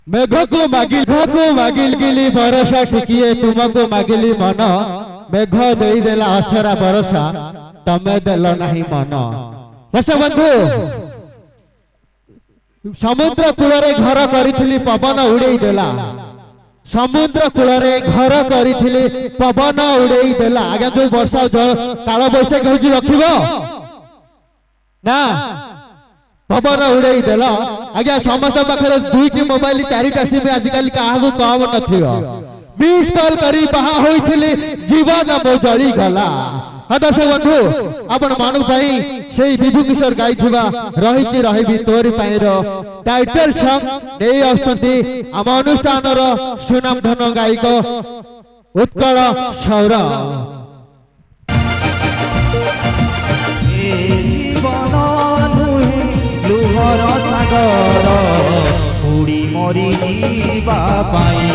मेघको मागिल गिली बरसा टिकिए तुमको मागिली मन मेघ देदेला आसरा बरसा तमे देल नहीं मन। दर्शक बंधु समुद्र कूल घर करी पवन उड़े देला समुद्र कूल घर करी पवन उड़े देला। आज्ञा जो वर्षा काल बैशाखी हूँ रखिब ना पवन उड़े देल। आज्ञा समस्त पाखे दुईटी मोबाइल चारिटा सिम आजिकल क्या कम न मिस कॉल करी बाहा होइथिली जीवन मो जली गला। दर्शक बंधु आपण मानु भाई से विभु किशोर गाई रही रही तोरी टाइटल सॉन्ग नहीं आसुंती आम अनुष्ठान सुनाम धन गायक उत्कल सौर। लुहर सागर उड़ी मरी जीवा पाई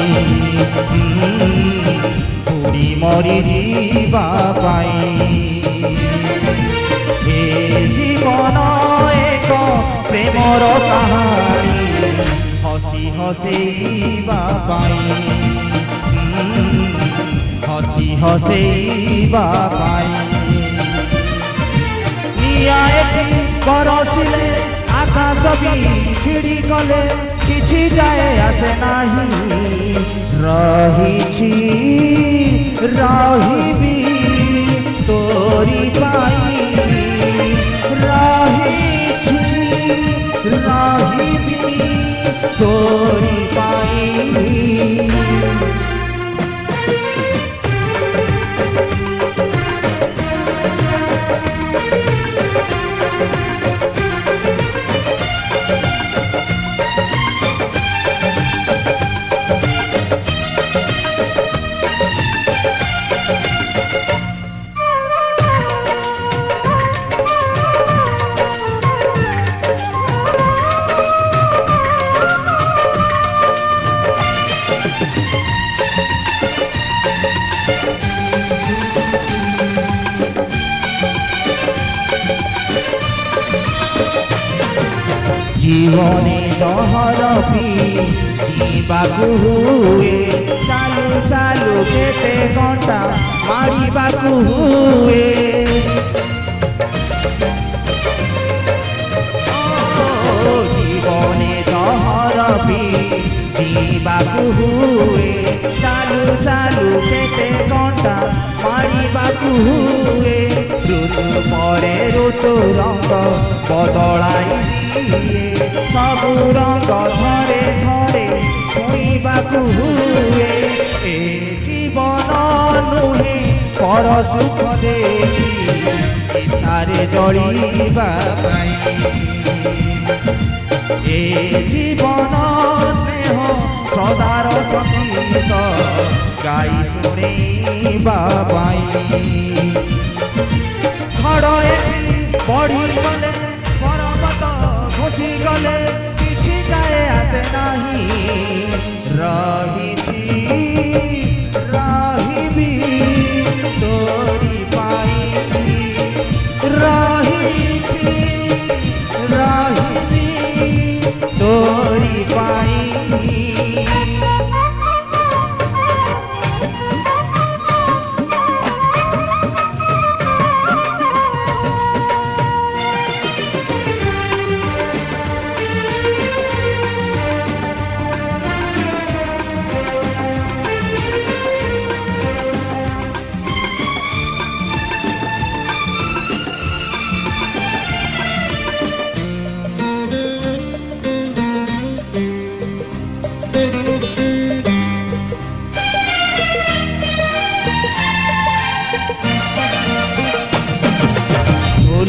उड़ी मरी जीवा पाई ए जीवन एक प्रेमर कहानी हसी हसेइबा पाई हसी हसेइबा पाई निया एठी बरसिले आकाश भी छिड़ी गले किछि जाए आसे नाही रहिछि रहिबी तोरी पाई रहिछि रहिबी तोरी पाई। जीवने जहर पी जीवाकू हुए चालू चालू केते घंटा मारिबाकू हुए जीवने जहर पी जीवाकू हुए चालू चालू केते घंटा मारिबाकू हुए ऋतु परे ऋतु रंग बदलाई सबु रंग थरे थरे छुईबाकू हुए ए जीवन नुहे पर सुख देखी सारे जलिबा पाई ए जीवन स्नेह सदार संगीत गाई शुणेबा पाई झड़ एठी बढ़ी गले घुसी गले किछि जाए आसे नाही रहिछि रहिबी तोरी पाई रहिछि रहिबी तोरी पाई।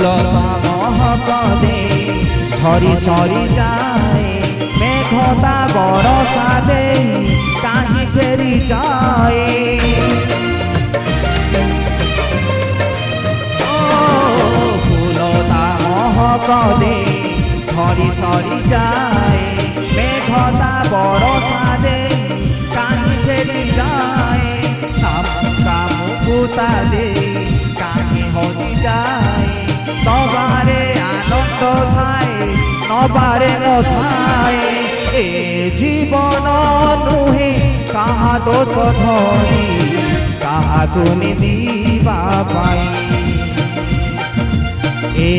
महक दे झरी सरी जाए मेघता बरसा दे कहीं फेरी जाए फूलता महक दे झरी सरी जाए मेघता बरसा दे कहीं फेरी जाए सामुका मुकुता दे कहीं हजी जाए तबारे आनंद थाए নবারে নথায়ে এ জীবন নুহে কাহা দোষ ধরি কাহাকু নিদিবা পাই এ